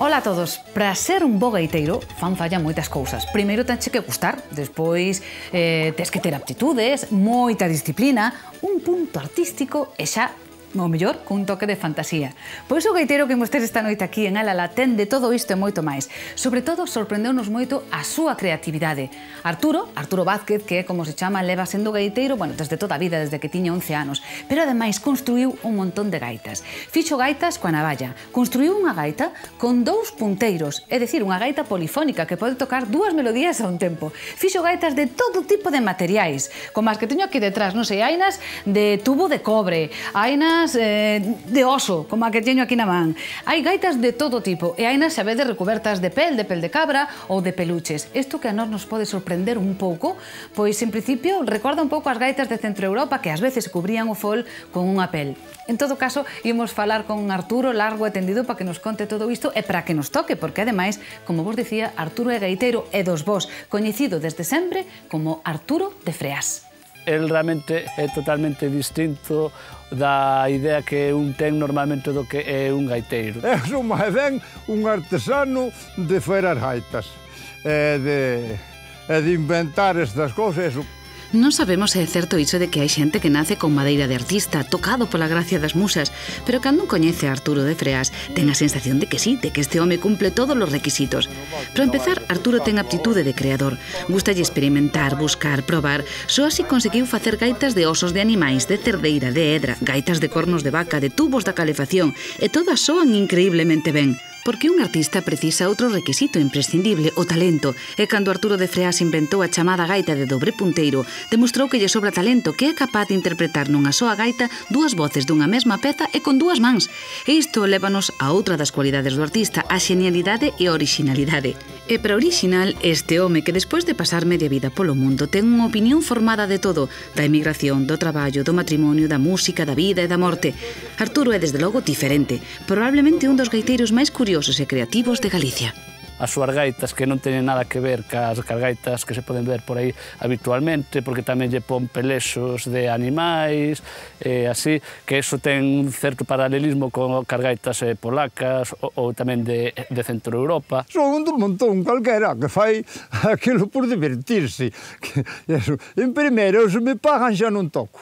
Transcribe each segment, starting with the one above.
Ola a todos. Para ser un bo gaiteiro fan falla moitas cousas. Primeiro tenche que gustar, despois tes que ter aptitudes, moita disciplina, un punto artístico e xa o mellor, cun toque de fantasía. Pois o gaiteiro que imos ter esta noite aquí en Álala ten de todo isto e moito máis. Sobre todo, sorprendeu-nos moito a súa creatividade. Arturo Vázquez, que é como se chama, leva sendo gaiteiro, bueno, desde toda a vida, desde que tiña 11 anos. Pero ademais construiu un montón de gaitas. Fixo gaitas coa navalla. Construiu unha gaita con 2 punteiros, é dicir, unha gaita polifónica que pode tocar 2 melodías a un tempo. Fixo gaitas de todo tipo de materiais, como as que teño aquí detrás, non sei, hainas de tubo de cobre, hainas de oso, como a que teño aquí na man. Hai gaitas de todo tipo e hainas xa vedes recubertas de pel de cabra ou de peluches. Isto que a nos pode sorprender un pouco, pois en principio recorda un pouco as gaitas de Centro Europa que ás veces cubrían o fol con unha pel. En todo caso, imos falar con Arturo largo e tendido para que nos conte todo isto e para que nos toque, porque ademais, como vos dicía, Arturo é gaiteiro e dos vós, coñecido desde sempre como Arturo de Freás. El realmente é totalmente distinto da idea que un ten normalmente do que é un gaiteiro. É máis ben un artesano de feras gaitas, de inventar estas cousas. Non sabemos se é certo iso de que hai xente que nace con madeira de artista, tocado pola gracia das musas, pero cando un coñece a Arturo de Freás, ten a sensación de que sí, de que este home cumple todos os requisitos. Para empezar, Arturo ten aptitude de creador. Gustalle experimentar, buscar, probar. Só así conseguiu facer gaitas de osos de animais, de cerdeira, de hedra, gaitas de cornos de vaca, de tubos da calefacción, e todas soan increíblemente ben. Porque un artista precisa outro requisito imprescindible, o talento. E cando Arturo de Freás inventou a chamada gaita de dobre punteiro, demostrou que lle sobra talento, que é capaz de interpretar nunha soa gaita 2 voces dunha mesma peza e con 2 mans. E isto lévanos a outra das cualidades do artista, a xenialidade e a orixinalidade. E para original, este home que despois de pasar media vida polo mundo ten unha opinión formada de todo, da emigración, do traballo, do matrimonio, da música, da vida e da morte. Arturo é desde logo diferente, probablemente un dos gaiteiros máis curiosos e creativos de Galicia. As súas gaitas que non teñen nada que ver cas gaitas que se poden ver por aí habitualmente, porque tamén lle pon pelexos de animais, así, que iso ten un certo paralelismo con as gaitas polacas ou tamén de Centro Europa. Son un montón calquera que fai aquilo por divertirse. En primeiro, se me pagan xa non toco.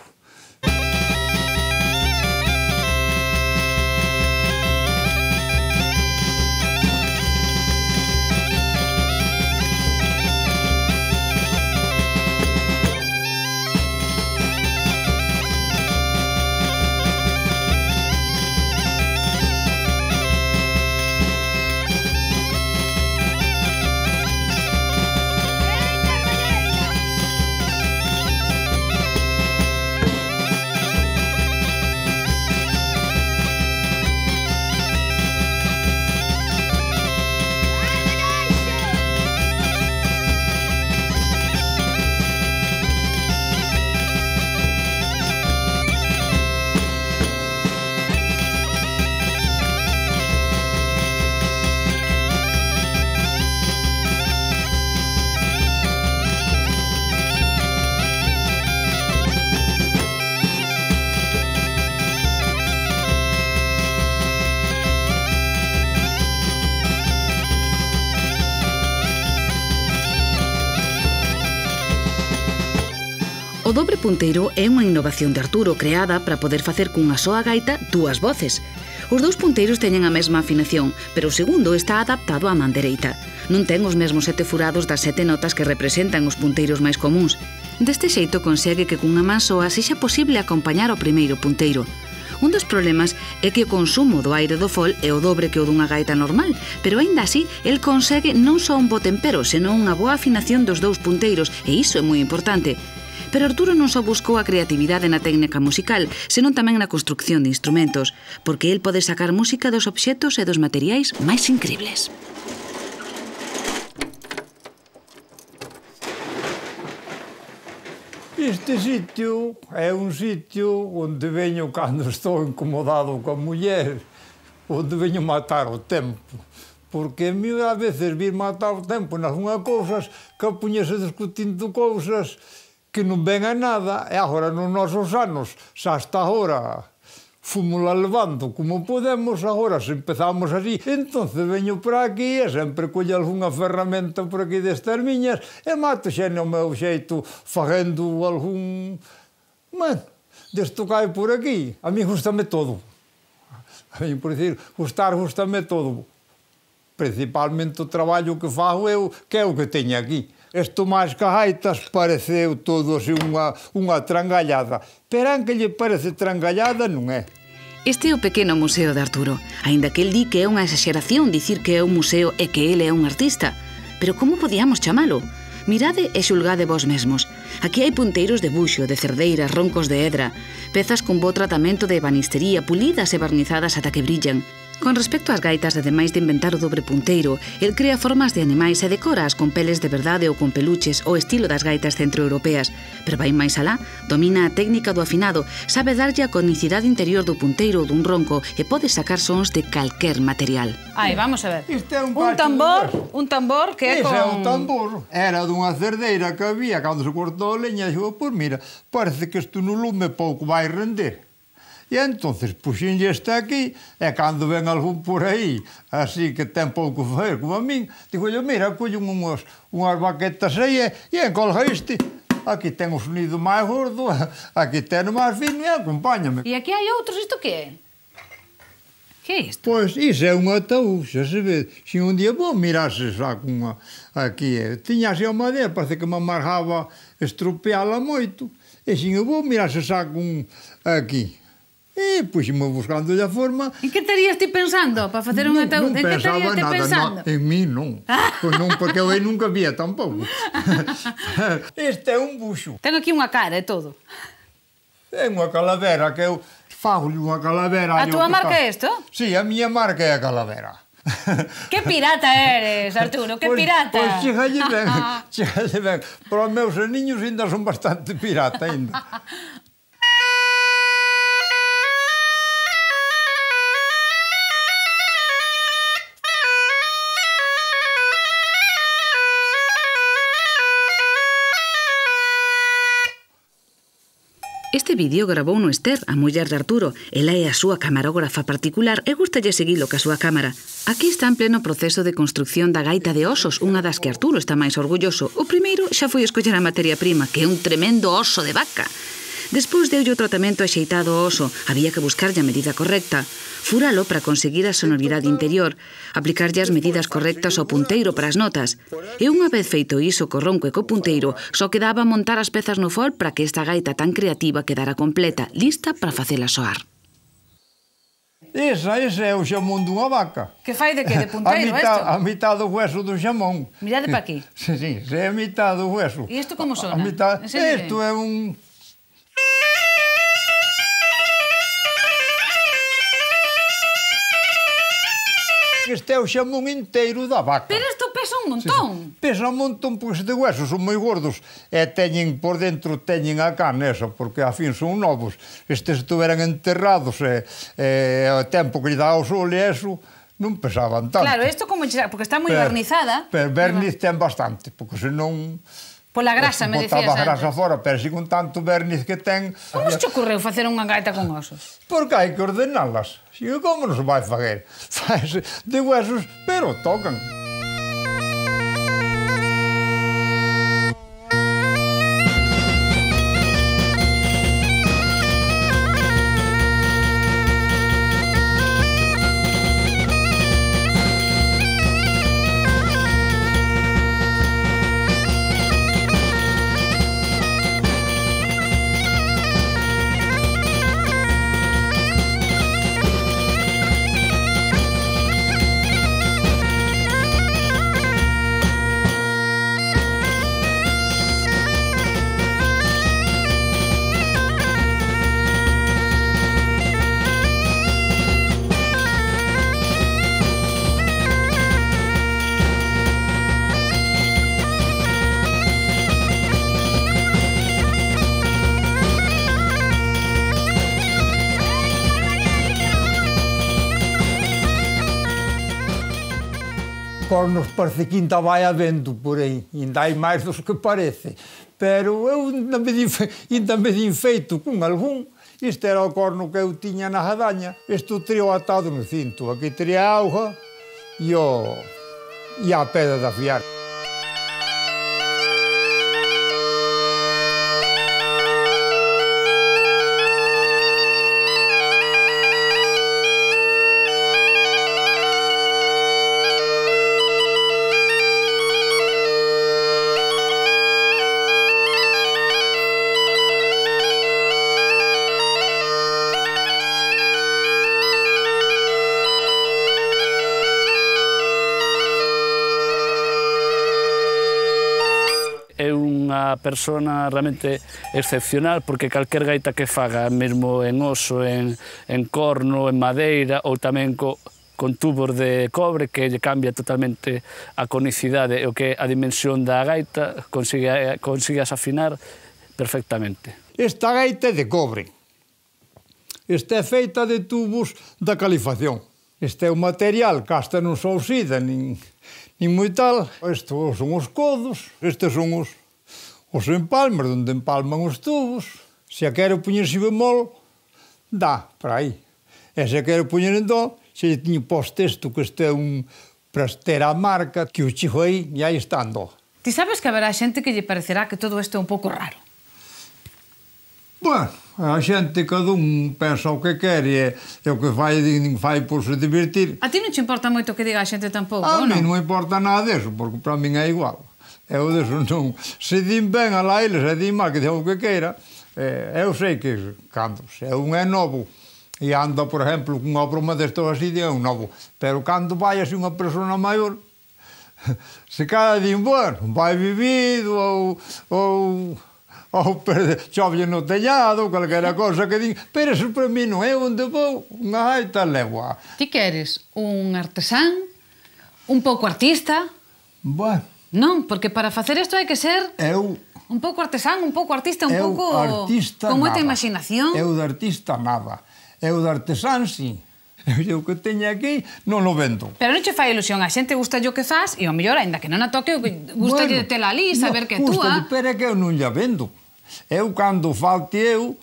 O dobre punteiro é unha innovación de Arturo creada para poder facer cunha soa gaita 2 voces. Os 2 punteiros teñen a mesma afinación, pero o segundo está adaptado á man dereita. Non ten os mesmos 7 furados das 7 notas que representan os punteiros máis comuns. Deste xeito consegue que cunha man soa sexa posible acompañar ao primeiro punteiro. Un dos problemas é que o consumo do aire do fol é o dobre que o dunha gaita normal, pero aínda así, el consegue non só un bo tempero, senón unha boa afinación dos 2 punteiros, e iso é moi importante. Pero Arturo non só buscou a creatividade na técnica musical, senón tamén na construcción de instrumentos, porque el pode sacar música dos obxetos e dos materiais máis incribles. Este sitio é un sitio onde veño cando estou incomodado coa muller, onde veño matar o tempo. Porque a mí a veces vir matar o tempo nas unhas cousas que puñese discutindo cousas que non ven a nada, e agora nos nosos anos, xa hasta agora, fomos-la levando como podemos, agora se empezamos así, entonces veño por aquí e sempre collo algunha ferramenta por aquí destas miñas e mato xe no meu xeito facendo algún... Bueno, desto cae por aquí. A mí gustame todo. A mí, por decir, gustame todo. Principalmente o traballo que fago eu, que é o que teño aquí. Isto máis que gaitas pareceu todo así unha trangallada. Pero en que lle parece trangallada non é. Este é o pequeno museo de Arturo, aínda que el di que é unha exageración dicir que é un museo e que ele é un artista. Pero como podíamos chamalo? Mirade e xulgade vos mesmos. Aquí hai punteiros de buxo, de cerdeiras, roncos de hedra, pezas con bo tratamento de ebanistería, pulidas e barnizadas ata que brillan. Con respecto ás gaitas, ademais de inventar o dobre punteiro, el crea formas de animais e decóraas con peles de verdade ou con peluches, o estilo das gaitas centroeuropeas. Pero vai máis alá, domina a técnica do afinado, sabe darlle a conicidade interior do punteiro ou dun ronco e pode sacar sons de calquer material. Ai, vamos a ver. Isto é un tambor que é con... Ese é un tambor. Era dunha cerdeira que había cando se cortou a leña e dixo, pois mira, parece que isto no lume pouco vai render. E entonces puxenlle este aquí, e cando ven algún por aí, así que ten pouco facer como a min, digo, mira, collen unhas baquetas aí e encolga este. Aquí ten o sonido máis gordo, aquí ten o máis fino e acompáñame. E aquí hai outros, isto que é? Que é isto? Pois, iso é un ataúd, xa se ve. Se un día vou mirase xa con aquí, tiña así a madeira, parece que me amargaba estropeala moito, e se eu vou mirase xa con aquí. E puxime buscando a forma... En que estarías ti pensando para facer un ataúd? Non pensaba nada, en mí non. Pois non, porque eu nunca vía tampouco. Este é un buxo. Ten aquí unha cara e todo. É unha calavera que eu fago unha calavera. A túa marca é isto? Sí, a miña marca é a calavera. Que pirata eres, Arturo, que pirata. Pois chegalle ben. Pero os meus niños ainda son bastante pirata ainda. Este vídeo gravou no Esther, a muller de Arturo. Ela é a súa camarógrafa particular e gustalle seguilo ca súa cámara. Aquí está en pleno proceso de construcción da gaita de osos, unha das que Arturo está máis orgulloso. O primeiro xa foi escoller a materia prima, que é un tremendo oso de vaca. Despois deulle o tratamento axeitado ao oso, había que buscarlle a medida correcta. Fúralo para conseguir a sonoridade interior, aplicarlle as medidas correctas ao punteiro para as notas. E unha vez feito iso co ronco e co punteiro, só quedaba montar as pezas no fol para que esta gaita tan creativa quedara completa, lista para facela soar. Ese é o xamón dunha vaca. Que fai de que? De punteiro, isto? A mitad do hueso do xamón. Mirade pa aquí. Sí, é a mitad do hueso. E isto como sona? Isto é un... Este é o xamón inteiro da vaca. Pero isto pesa un montón. Pesa un montón porque este huesos son moi gordos e teñen por dentro teñen a carne esa, porque a fin son novos. Estes estuveran enterrados e o tempo que lle dá o sol e eso non pesaban tanto. Claro, isto como porque está moi barnizada. Pero verniz ten bastante, porque senón... Pola grasa, me dicías antes. Botaba grasa fora, pero si con tanto verniz que ten... Como se te ocorreu facer unha gaita con osos? Porque hai que ordenalas. E como non se vai fazer? Faise de huesos, pero tocan. Cornos parece que ainda vai habendo por aí, ainda hai máis dos que parece, pero eu ainda me din feito con algún Isto era o corno que eu tiña na jadaña. Isto teria atado no cinto. Aquí teria a auga e a pedra de afiar. É unha persona realmente excepcional porque calquer gaita que faga, mesmo en oso, en corno, en madeira ou tamén con tubos de cobre que lle cambia totalmente a conicidade e o que é a dimensión da gaita, consigas afinar perfectamente. Esta gaita é de cobre. Esta é feita de tubos da calefacción. Este é o material que hasta non se oxida, nin moi tal. Estes son os codos, estes son os empalmes, onde empalman os tubos. Se a quero poñer si bemol, dá para aí. E se a quero poñer en dó, se lle tiño posto isto, que este é para ter a marca, que o chijo aí, e aí está en dó. Ti sabes que haberá xente que lle parecerá que todo isto é un pouco raro? Bueno, a xente, cada un pensa o que quere e o que fai por se divertir. A ti non te importa moito que diga a xente tampouco, A ou non? mí non importa nada deso, porque para min é igual. Eu deso non... Se din ben a la eles, se din mal, que digan o que queira, eu sei que cando se un é novo e anda, por exemplo, cunha broma destas así, é un novo. Pero cando vai así unha persona maior, se cada din, bueno, vai vivido ou chove no tellado, calquera cosa que din, pero eso para mí non é onde vou, unha gaita legua. Ti queres un artesán, un pouco artista? Bueno, Non, porque para facer isto hai que ser eu un pouco artesán, un pouco artista, un pouco artista con moita nada. imaginación. Eu de artista nada. Eu de artesán, sí. Eu que teño aquí non o vendo. Pero non che fai ilusión, a xente gusta o que faz e ao mellor, aínda que non a toque, gusta de tela ali, saber que é túa. Pero é que eu non lla vendo. Eu, cando falte eu,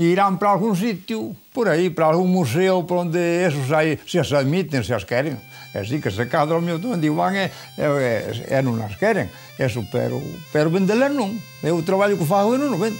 irán para algún sitio, por aí, para algún museo, para onde esos aí, se as admiten, se as queren. É así que se cadra o meu onde van e non as queren. Eso, pero vendelas non. Eu o traballo que fago eu non o vendo.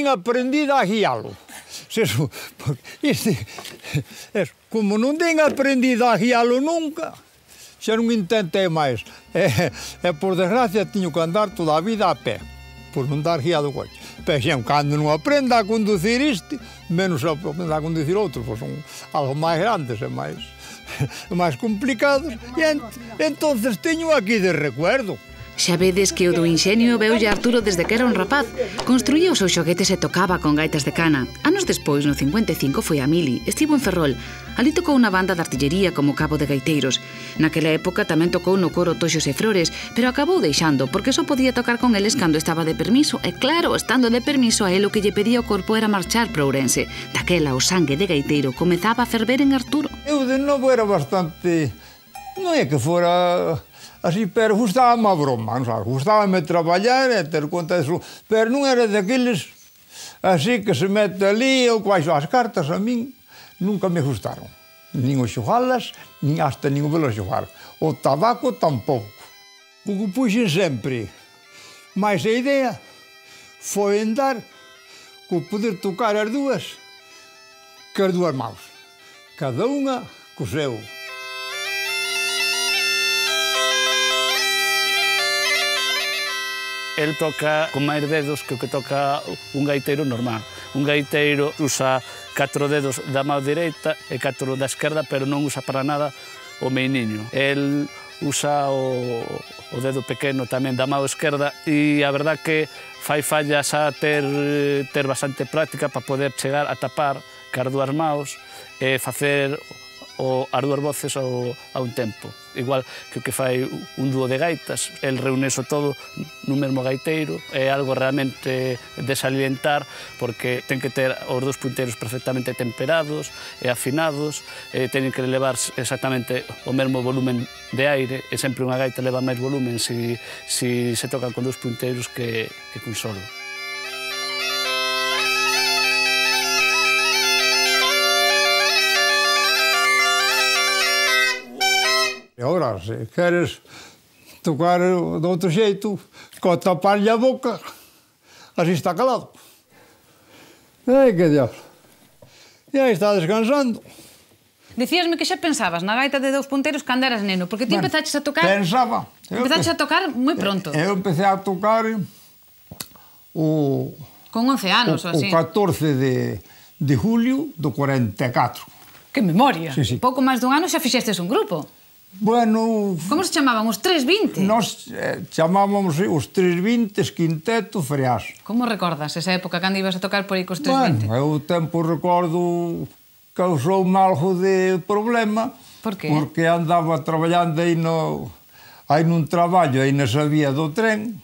Aprendida a guialo. Como non ten aprendido a guialo nunca, xa non intentei máis. Por desgracia, tiño que andar toda a vida a pé, por non dar guiado coche. Pero xa, cando non aprenda a conducir este, menos a aprenda a conducir outros, pois son algo máis grandes e máis complicados. E entonces teño aquí de recuerdo. Xa vedes que o do inxenio veulle Arturo desde que era un rapaz. Construía os seus xoguetes e tocaba con gaitas de cana. Anos despois, no 55, foi a Mili. Estivo en Ferrol. Ali tocou unha banda de artillería como cabo de gaiteiros. Naquela época tamén tocou no coro Toxos e Flores, pero acabou deixando porque só podía tocar con eles cando estaba de permiso. E claro, estando de permiso, a él o que lle pedía o corpo era marchar para Ourense. Daquela, o sangue de gaiteiro comezaba a ferver en Arturo. Eu de novo era bastante... Non é que fora... así, pero gustábame a broma, non sabes? Gustábame traballar e ter conta disso, pero non era daqueles así que se mete ali ou quais as cartas a min nunca me gustaron. nin o xogalas, nin hasta nin o velo xogar. O tabaco tampouco. O que puxen sempre máis a idea foi andar co poder tocar as dúas mãos. Cada unha co seu. El toca con máis dedos que o que toca un gaiteiro normal. Un gaiteiro usa 4 dedos da mão direita e 4 da esquerda, pero non usa para nada o meiniño. El usa o dedo pequeno tamén da mão esquerda e a verdad que fai fallas a ter bastante práctica para poder chegar a tapar cas dúas mãos e facer as dúas voces a un tempo. Igual que o que fai un dúo de gaitas, el reúne eso todo nun mesmo gaiteiro, é algo realmente de salientar porque ten que ter os dous punteiros perfectamente temperados e afinados, teñen que levar exactamente o mesmo volumen de aire, e sempre unha gaita leva máis volumen se tocan con dous punteiros que cun solo. E agora, se queres tocar de outro xeito, co taparlle a boca, así está calado. Ai, que diablo. E aí está descansando. Dicíasme que xa pensabas na gaita de 2 punteiros cando eras neno, porque ti empezaches a tocar... Pensaba. Empezaches a tocar moi pronto. Eu empecé a tocar Con 11 anos ou así. O 14 de julio do 44. Que memoria. Sí. Pouco máis dun ano xa fixestes un grupo. Bueno... Como se chamaban? Os 320? Nós chamábamos os 320 Quinteto Freás. Como recordas esa época cando ibas a tocar por aí cos 320? Bueno, eu o tempo recordo causoume algo de problema. Por qué? Porque andaba traballando aí nun traballo, aí nesa vía do tren.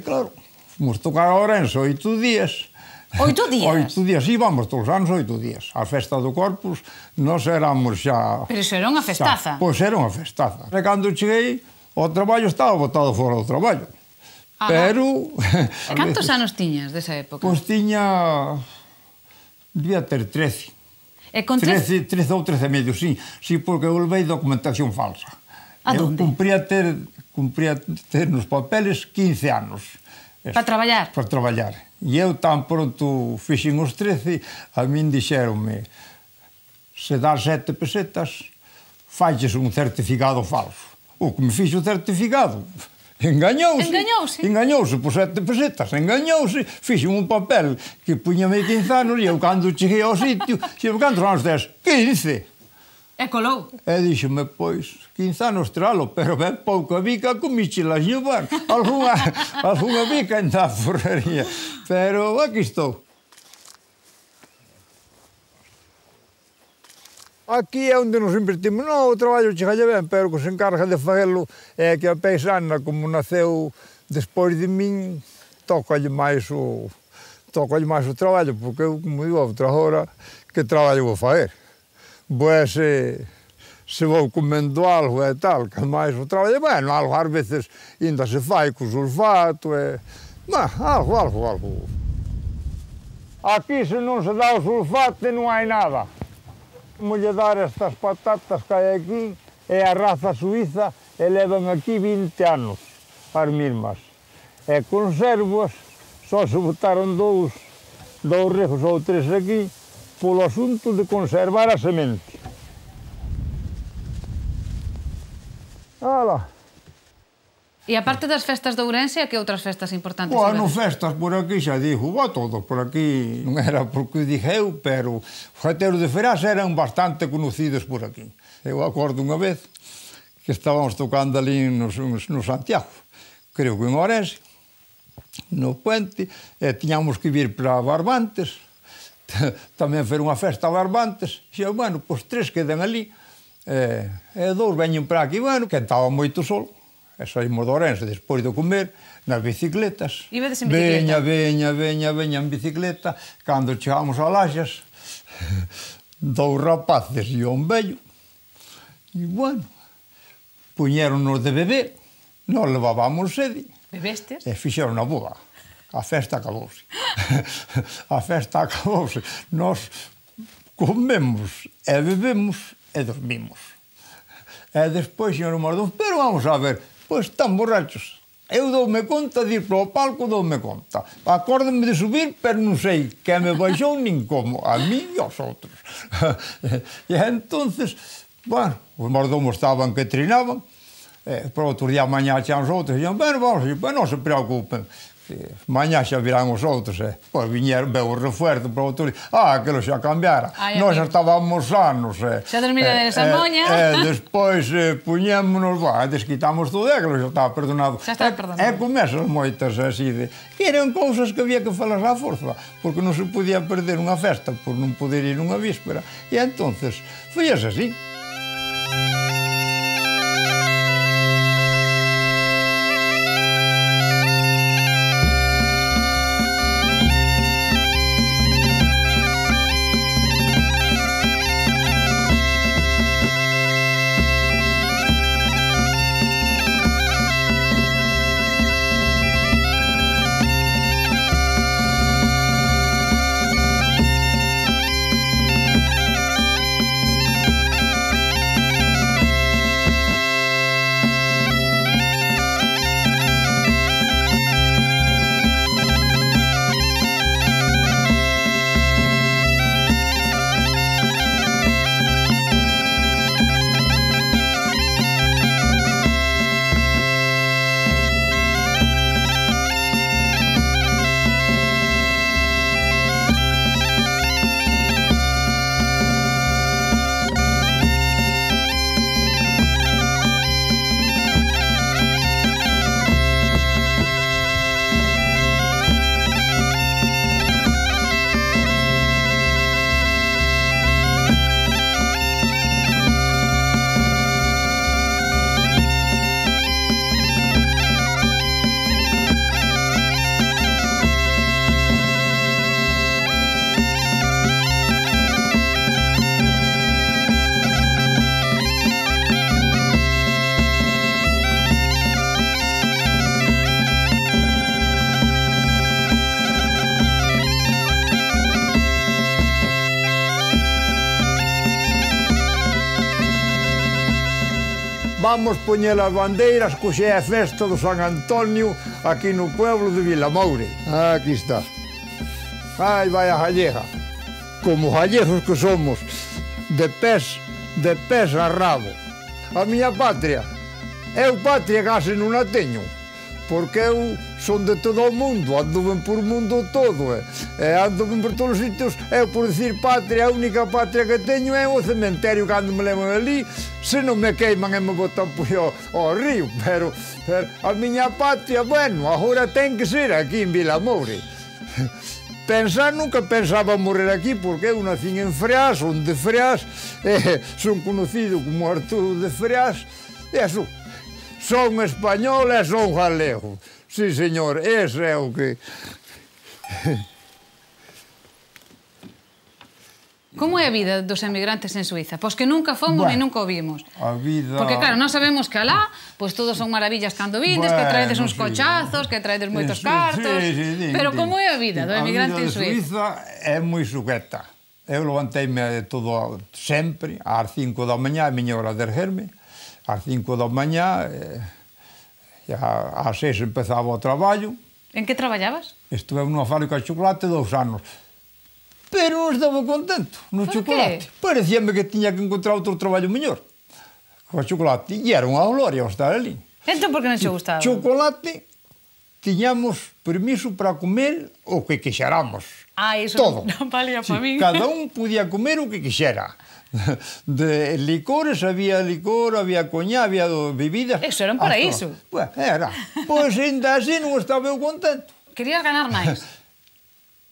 Claro, fomos tocar a Ourense 8 días. 8 días? 8 días, íbamos todos os anos 8 días. A festa do Corpus, nós éramos xa... Pero iso era unha festaza. Pois era unha festaza. E cando cheguei, o traballo estaba botado fora do traballo. Pero... Cantos anos tiñas desa época? Pois tiña... Debía ter 13. E con 13 ou 13 medio, sí. Sí, porque eu levei documentación falsa. A donde? Cumpría ter nos papeles 15 anos. Para traballar? Para traballar. E eu tan pronto fixen os 13, a min dixéronme, se dás 7 pesetas, faixes un certificado falso. O que me fixo o certificado, engañouse. Engañouse? Engañouse por 7 pesetas, engañouse, fixen un papel que puñame 15 anos e eu cando cheguei ao sitio, xevo, cantos anos tes? 15. E colou. E díxome, pois, 15 anos tralo, pero ben pouca bica comichela llevar. Algúna bica en da forrería. Pero aquí estou. Aquí é onde nos invertimos. Non, o traballo chegalle ben, pero que se encarga de facelo é que a paisana, como naceu despois de min, tócalle máis o traballo, porque eu, como digo, outra hora, que traballo vou fazer? Pois se vou comendo algo e tal, que máis o traballo, bueno, algo ás veces ainda se fai co sulfato, algo. Aquí se non se dá o sulfato non hai nada. Vamos lle dar estas patatas que hai aquí, é a raza suiza, e levan aquí 20 anos, as mismas. E conservas, só se botaron dous regos ou 3 aquí, polo asunto de conservar a semente. Ala. E aparte das festas de Ourense, que outras festas importantes? Bueno, festas por aquí, xa digo, todo por aquí. Non era porque dije eu, pero os gaiteiros de Ferás eran bastante conocidos por aquí. Eu acordo unha vez que estábamos tocando ali no Santiago, creo que en Ourense, no puente, e tiñamos que vir para Barbantes, tamén fer unha festa a Barbantes, e, bueno, pois 3 quedan ali, e 2 veñen para aquí, bueno, que estaba moito sol, e saímos de Ourense despois de comer, nas bicicletas. Ibedes en bicicleta? Veña en bicicleta, cando chegamos a Laxas, 2 rapaces e un vello, e, bueno, puñéronos de beber, nos levábamos sede. Bebestes? E fixeron a boda. A festa acabouse. A festa acabouse. Nos comemos e bebemos e dormimos. E despois, señor Mordomo, pero vamos a ver, pois están borrachos. Eu dou-me conta de ir para o palco, dou-me conta. Acórdame de subir, pero non sei que me baixou nin como, a mí e aos outros. E entonces, bueno, os mordomos estaban que trinaban, para outro día mañá xa os outros, e dixan, bueno, vamos, non se preocupen, mañá xa virán os outros, pois viñeron, veu o refuerzo para outro día, aquilo xa cambiara, nós xa estábamos sanos, xa dormida esa moña, despois puñémonos, desquitamos todo, aquilo xa estaba perdonado, xa estaba perdonado, e comesas moitas así de, que eran cousas que había que falar á forza, porque non se podía perder unha festa por non poder ir unha víspera, e entonces, foi así. Vamos poñer as bandeiras, que xa é a festa do San Antonio aquí no pueblo de Vilamoure. Aquí está. Ai, vai a gallega. Como gallegos que somos, de pés a rabo. A miña patria, eu patria case non a teño, porque eu son de todo o mundo, ando ben por o mundo todo, ando ben por todos os sitios. Eu, por decir patria, a única patria que teño é o cementerio, cando me levan ali, se non me queiman e me botan ao río, pero a miña patria, bueno, agora ten que ser aquí en Vilamoure. Pensar, nunca pensaba morrer aquí, porque eu nací en Freás, son de Freás, son conocido como Arturo de Freás, e eso. Son español e son galego. Sí, señor, ese é o que... Como é a vida dos emigrantes en Suiza? Pois que nunca fomos e nunca o vimos. A vida... Porque, claro, nós sabemos que alá, pois todos son maravillas cando vindes, que traedes uns cochazos, que traedes moitos cartos... Pero como é a vida do emigrante en Suiza? A vida de Suiza é moi suqueta. Eu levanteime todo sempre, ás 5 da mañá, a miña hora de erguerme, ás 5 da mañá, e ás 6 empezaba o traballo. En que traballabas? Estuve nunha fábrica de chocolate 2 anos. Pero non estaba contento no chocolate. Parecíame que tiña que encontrar outro traballo mellor. O chocolate, e era unha gloria estar ali. Entón, por que non se gustaba? Chocolate, tiñamos permiso para comer o que quixéramos. Iso todo. Non valía para min. Cada un podía comer o que quixera. De licores, había licor, había coñá, había bebidas. Eso era un paraíso. Bueno, era. Pois ainda así non estaba eu contento. Querías ganar máis?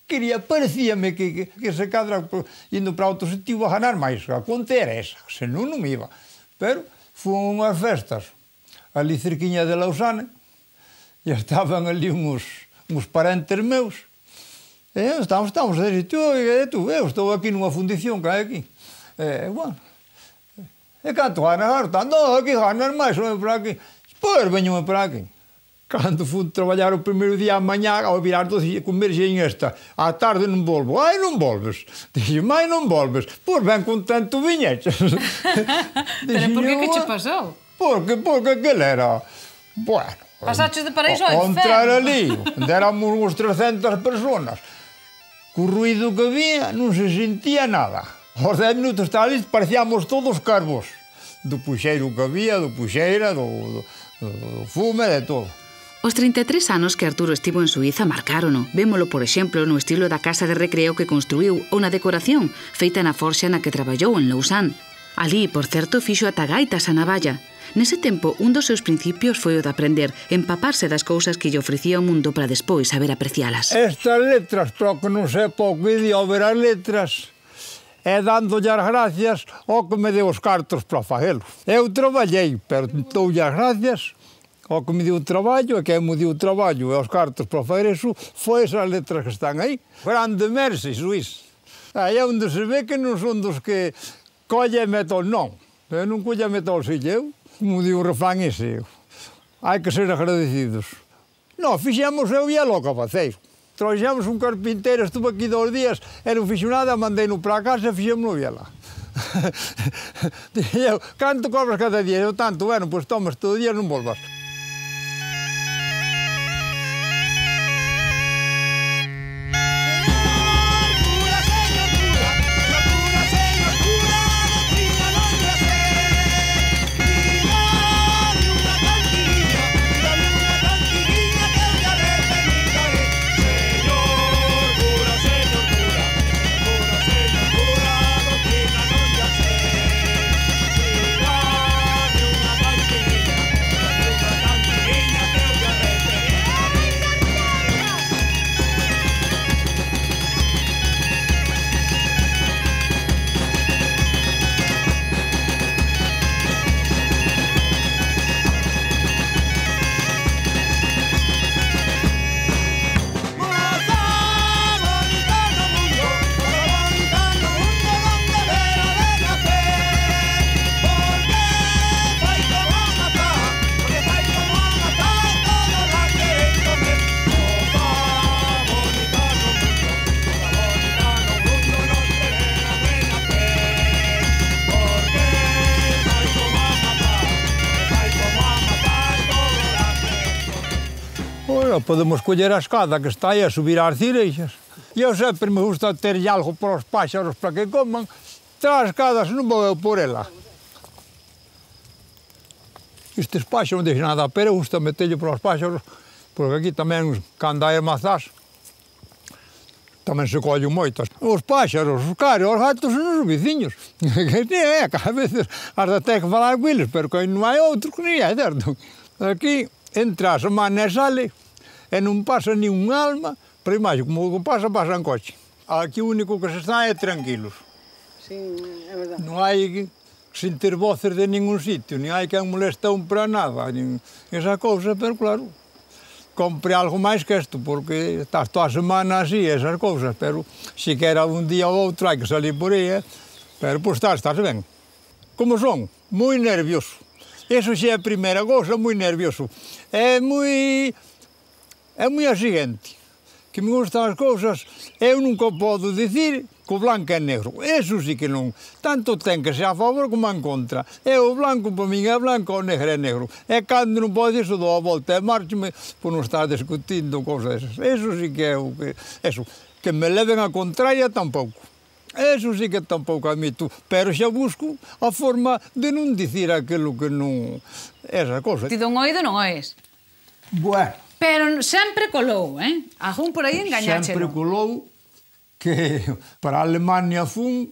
Parecíame que se cadra indo para outro sitio a ganar máis. A conta era esa, senón non me iba. Pero foron unhas festas ali cerquiña de Lausana e estaban ali uns parentes meus. E estamos a dizer, eu estou aquí nunha fundición que hai aquí. Bueno, e canto ganas? Non, aquí ganas máis, venme para aquí. Pois, veñome para aquí. Cando fui traballar o primeiro día a mañá, ao virar 12, comer esta. À tarde non volvo. Ai, non volves. Dixen, mai, non volves. Pois ben contento viñeches. Pero por que che pasou? Porque aquel era... Bueno... Pasaches de paraíso ao inferno. Entrar ali, onde éramos uns 300 personas. Co ruido que había, non se sentía nada. Aos 10 minutos estaba ali, parecíamos todos carbos. Do puxeiro que había, do puxeira, do fume, de todo. Os 33 anos que Arturo estivo en Suíza marcárono. Vémolo, por exemplo, no estilo da casa de recreo que construiu ou na decoración feita na forxa na que traballou en Lausanne. Alí, por certo, fixo ata gaitas a navalla. Nese tempo, un dos seus principios foi o de aprender, empaparse das cousas que lle ofrecía o mundo para despois saber aprecialas. Estas letras, pero que non sei pouco idioma ver as letras, é dándolle as gracias ao que me deu os cartos para facelo. Eu traballei, pero doulle as gracias ao que me deu o traballo, e quen me deu o traballo e os cartos para fazer iso, foi esas letras que están aí. Grande Merce, Suís. Aí é onde se ve que non son dos que colle e meto, non. Eu non colle e meto o eu, como diu o refán ese. Hai que ser agradecidos. Non, fixemos eu e a loca faceiro. Trouxemos un carpinteiro, estuve aquí 2 días, e non fixo nada, mandei-no para casa e fixemos e lá. Eu, canto cobras cada día? Eu tanto, bueno, pois tomas todo o día, non volvas. Podemos coller a escada que está aí a subir ás cireixas. E eu sempre me gusta ter algo para os páxaros para que coman. Tras escadas non vou eu por ela. Estes páxaros non deixan nada, pero gusta meterlo para os páxaros, porque aquí tamén, cando hai mazás, tamén se collen moitas. Os páxaros, os caros, os gatos son os veciños. Que a veces hasta ten que falar con eles, pero que non hai outro que non é certo. Aquí, entra a semana e sale, e non pasa ni un alma, pero imagine, como pasa en coche. Aquí o único que se está é tranquilos. Sí, é verdade. Non hai sin ter voces de ningún sitio, ni hai quen molesta un para nada, nin esa cousa, pero claro, compre algo máis que isto, porque estás toda a semana así, esas cousas, pero se quera un día ou outro hai que salir por aí, pero pois estás ben. Como son? Moi nervioso. Eso xa é a primeira cousa, moi nervioso. É moi exigente, que me gustan as cousas, eu nunca podo dicir que o blanco é negro. Eso sí que non. Tanto ten que ser a favor como en contra. E o blanco, para min, é blanco, o negro é negro. E cando non podo dicir, dou a volta e marcho-me por non estar discutindo cousas esas. Eso sí que é o que... Eso, que me leven a contraria tampouco. Eso sí que tampouco admito. Pero xa busco a forma de non dicir aquilo que non... Esa cousa. Ti dun oído non oes. Bueno. Pero sempre colou, Agún por aí engañáchelo. Sempre colou que para a Alemania fun,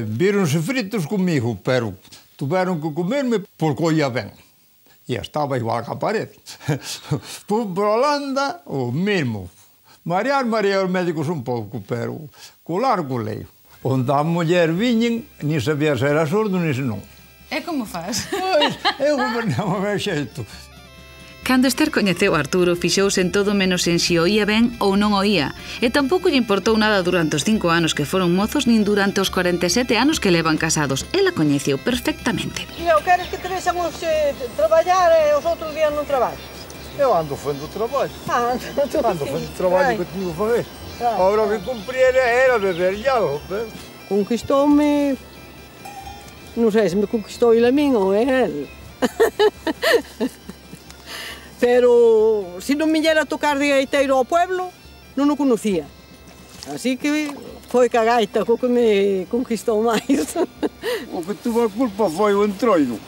víronse fritos comigo, pero tuveron que comerme porque oía ben. E estaba igual que a parede. Fun para Holanda, o mesmo. Marear os médicos un pouco, pero colar colei. Onde a muller viñen, ni sabía se era sordo, ni se non. E como faz? Pois, eu gobernaba o meu xeito. Cando Esther coñeceu a Arturo, fixouse en todo menos en si oía ben ou non oía, e tampouco lle importou nada durante os 5 anos que foron mozos, nin durante os 47 anos que levan casados. Ela coñeceu perfectamente. E eu queres que te deixan uns traballar e os outros días non traballas? Eu ando fazendo trabalho. Ando fazendo trabalho que tinha que fazer. Agora o que cumprir era beber algo. Conquistoume... Non sei se me conquistou ele a min ou ele. Pero se non me llera a tocar de gaiteiro ao pueblo, non o conocía. Así que foi ca gaita co que me conquistou máis. O que tuvo a culpa foi o entroido.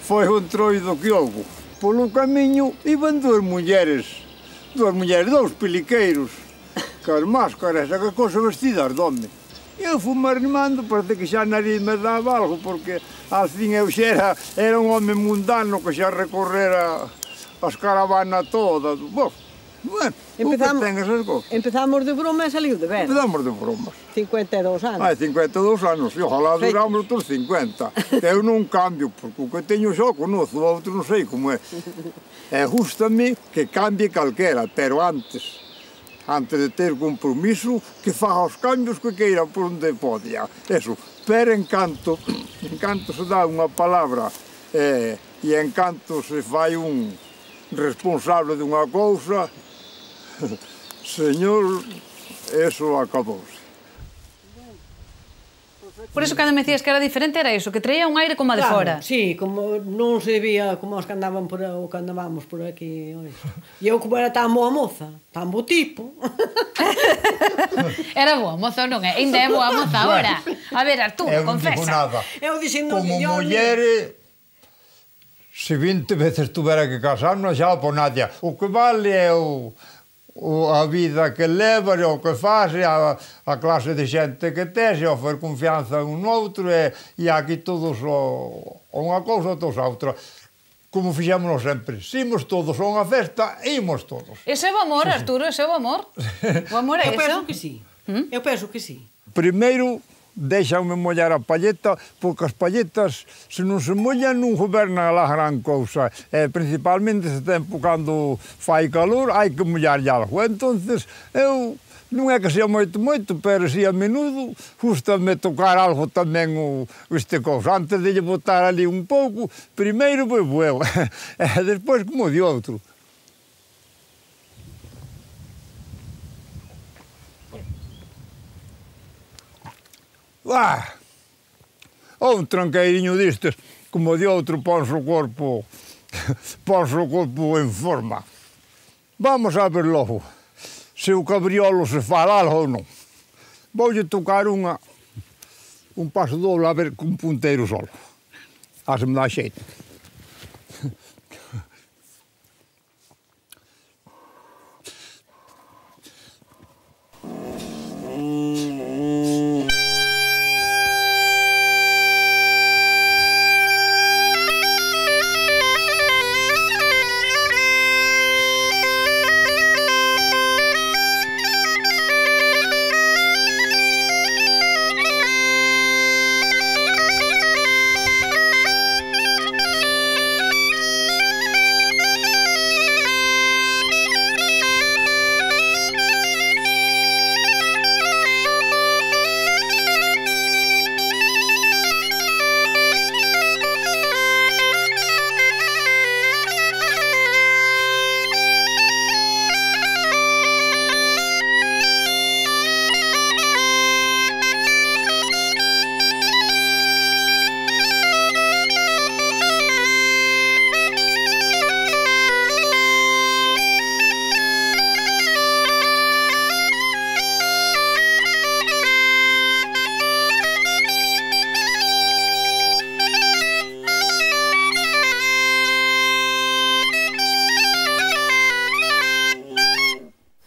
Foi o entroido que houve. Polo camiño iban dous mulleres, dous peliqueiros, que as máscaras, que cosa vestidas de home. Eu fui-me arrimando, parece que xa a nariz me daba algo, porque al fin eu xa era un home mundano que xa recorrera as caravanas todas. Bueno, Empezamos, o que ten esas cosas. empezamos de broma e saliu de ver. Empezamos de bromas. 52 anos. Hai 52 anos, e ojalá duramos outros 50. Eu non cambio, porque o que teño xo conozo, o outro non sei como é. E gústame que cambie calquera, pero antes de ter compromiso, que faga os cambios que queira por onde podia. Eso, pero encanto se dá unha palabra e encanto se fai un responsable dunha cousa, señor, eso acabouse. Por eso, cando me decías que era diferente, era iso, que traía un aire como a de fora. Sí, como non se vía como os que andaban por, o que andábamos por aquí. E eu como era tan boa moza, tan bo tipo. Era boa moza, non é? Ainda é boa moza agora. A ver, Arturo, confesa. Eu non digo nada. Eu dixendo, como muller, se 20 veces tuvera que casarnos, xa por nadie. O que vale é a vida que leva, o que faz, a clase de xente que tes, o fer confianza un outro, e aquí todos unha cousa, todos a outra. Como fixémonos sempre, se imos todos a unha festa, imos todos. Ese é o amor, Arturo, ese é o amor. O amor é eu iso. penso que sí. Eu penso que sí. Primeiro, deixanme mollar a palleta, porque as palletas, se non se mollan, non gobernan a gran cousa. Principalmente ese tempo, cando fai calor, hai que mollar algo. Entonces, eu non é que sea moito, pero si a menudo, gustame tocar algo tamén este cousa. Antes de lle botar ali un pouco, primeiro bebo eu, e despois como de outro. Un tranqueiriño destes, como de outro, ponse o corpo en forma. Vamos a ver logo se o cabriolo se fala algo ou non. Voulle tocar un paso doble a ver con punteiro solo. A se me dá xeito.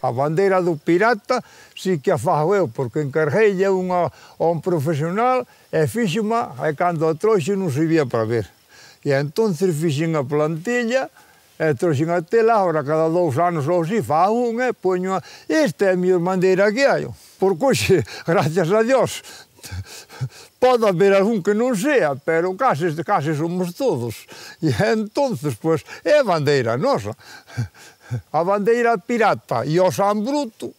A bandeira do pirata si que a fago eu, porque encargueille a un profesional e fíxoma, e cando a trouxe non servia para ver. E entón fixen a plantilla, e trouxen a tela, agora cada 2 anos ou si fago un e poño esta é a miña bandeira que hai. Porque hoxe, gracias a Dios, Pode haber algún que non sea, pero case somos todos. E entonces, pois, é a bandeira nosa. A bandeira pirata e o San Bruto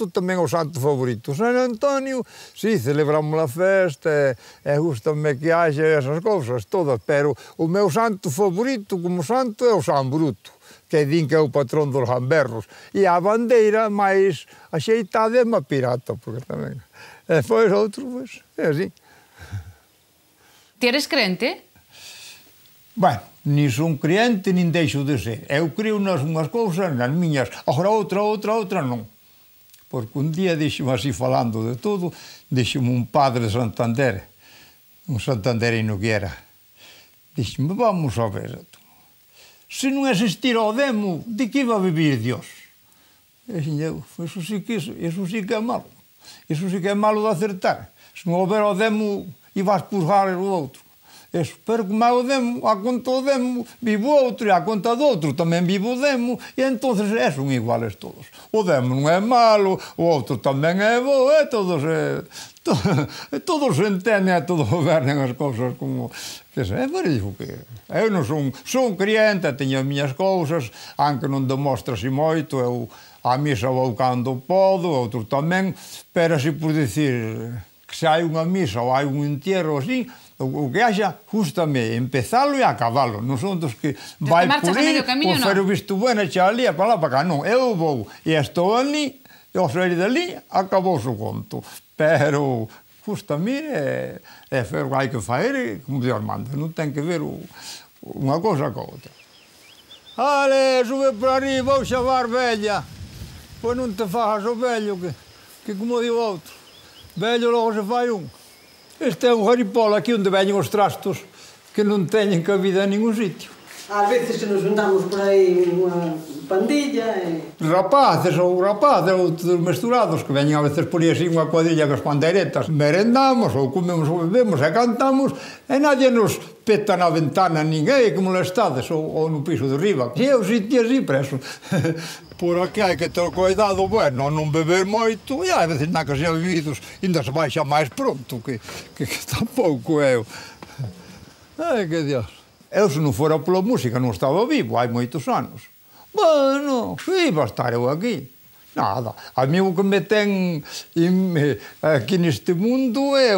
tamén é o santo favorito. San Antonio, sí, celebramos a festa, e gustame que haxa esas cousas todas, pero o meu santo favorito como santo é o San Bruto, que din que é o patrón dos gamberros. E a bandeira máis axeitada é má pirata, porque tamén. E pois outro, pois, é así. Ti eres crente? Bueno, nin son crente, nin deixo de ser. Eu creo nas unhas cousas, nas miñas. Agora outra non. Porque un día dixeme así falando de todo, dixeme un padre de Santander, un santanderino que era. Dixeme, vamos a ver, se non existira o demo, de que iba a vivir Dios? E eu, eso sí que é malo. Eso sí que é malo de acertar. Se non houber o demo, ibas purgar o outro. Eso, pero como é o demo, a conta do demo, vivo outro, e a conta do outro tamén vivo o demo, e entonces son iguales todos. O demo non é malo, o outro tamén é bo, e todos se entenden, e todos gobernan as cousas como... É por iso que... Eu non son crente, teño as miñas cousas, aunque non demostra así moito, eu a misa vou cando podo, outro tamén, pero así por dicir que se hai unha misa ou hai un entierro así, o que haxa, justamente, empezalo e acabalo. Non son dos que vai por ir, por fer o visto bueno, echar ali, para lá, para cá. Non, eu vou e estou ali, e ao sair dali, acabou o conto. Pero, justamente, é fer o que hai que faer, como Dios manda. Non ten que ver unha cosa co outra. Ale, sube por arriba, vou xavar vella. Pois non te fajas o vello, que como digo outro. Vello logo se fai un. Este é un jaripolo aquí onde veñen os trastos que non teñen cabida en ningún sitio. Ás veces que nos juntamos por aí unha pandilla Rapaces ou outros mesturados que veñen a veces por aí así unha cuadrilla con as pandeiretas. Merendamos ou comemos ou bebemos e cantamos e nadie nos peta na ventana ninguén que molestades ou no piso de riba. E eu sitio así preso. Por aquí hai que ter cuidado, bueno, non beber moito, e a veces na que se ha vividos ainda se baixa máis pronto, que tampouco eu. Ai, que Dios. Eu, se non fora pola música, non estaba vivo, hai moitos anos. Bueno, iba a estar eu aquí. Nada, a mí o que me ten aquí neste mundo é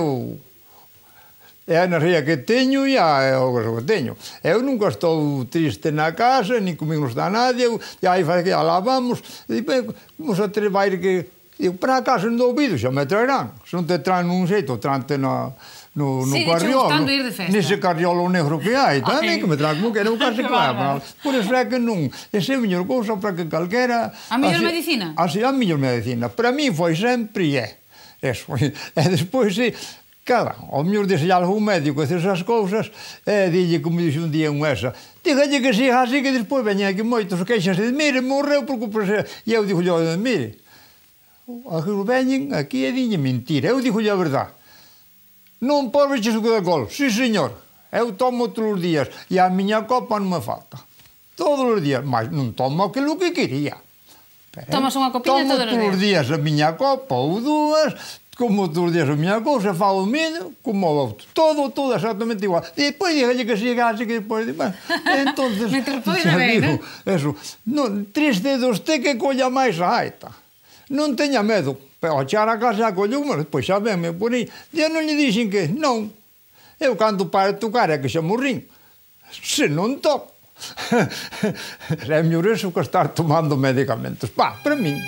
a enerxía que teño e o que teño. Eu nunca estou triste na casa, nin comigo non está nadie, e aí faz que alabamos, e vamos a vai que... Para a casa non dou ouvido, xa me traerán. Se non te traen nun xeito, trante no carriolo, nese carriolo negro que hai, tamén que me traen como que non case claro. Por eso é que non, esa é a mellor cousa para que calquera... A mellor medicina? Así, a mellor medicina. Para mí foi sempre e é. Eso. E despois, cada, ao mellor dese algún médico que esas cousas, dille, como dixe un día un esa, dígalle que siga así, que despois veñen aquí moitos queixanse de, mire, morreu porque... E eu digo, mire, veñen aquí e diñe mentira, eu digo a verdade. Non podes echar suco de col. Sí, señor. Eu tomo todos os días. E a miña copa non me falta. Todos os días. Mas non tomo aquilo que quería. Tomas unha copiña todos os días? Tomo todos os días a miña copa ou dúas, como todos os días a miña cousa, fago o medo, como o outro. Todo exactamente igual. E depois dígalle que siga así, que depois... Entonces... Me terpoida ben, non? Eso. Tres dedos te que colla máis a gaita. Non teña medo. Ao char a casa a colluma, depois xa venme por aí. E non lle dixen que non. Eu cando para de tocar é que xa morrín. Se non toco. É mellor eso que estar tomando medicamentos. Para min.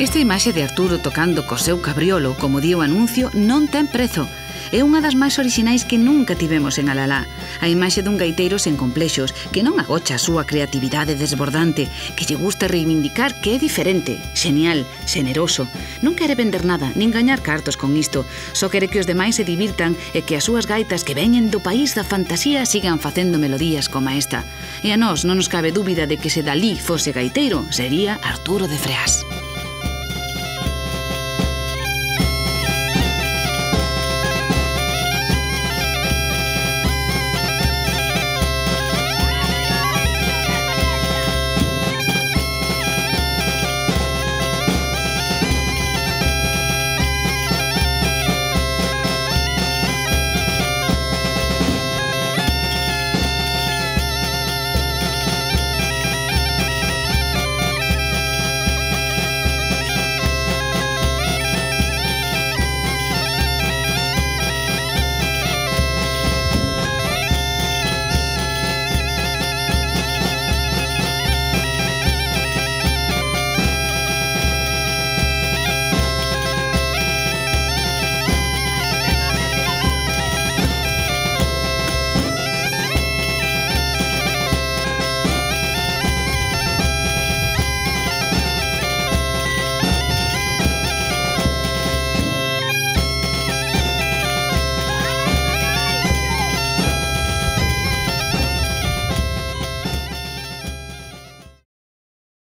Esta imaxe de Arturo tocando co seu cabriolo, como di o anuncio, non ten prezo. É unha das máis orixinais que nunca tivemos en Alalá. A imaxe dun gaiteiro sen complexos, que non agocha a súa creatividade desbordante, que lle gusta reivindicar que é diferente, xenial, xeneroso. Non quere vender nada, nin gañar cartos con isto. Só quere que os demais se divirtan e que as súas gaitas que veñen do país da fantasía sigan facendo melodías como esta. E a nós non nos cabe dúbida de que se Dalí fose gaiteiro, sería Arturo de Freás.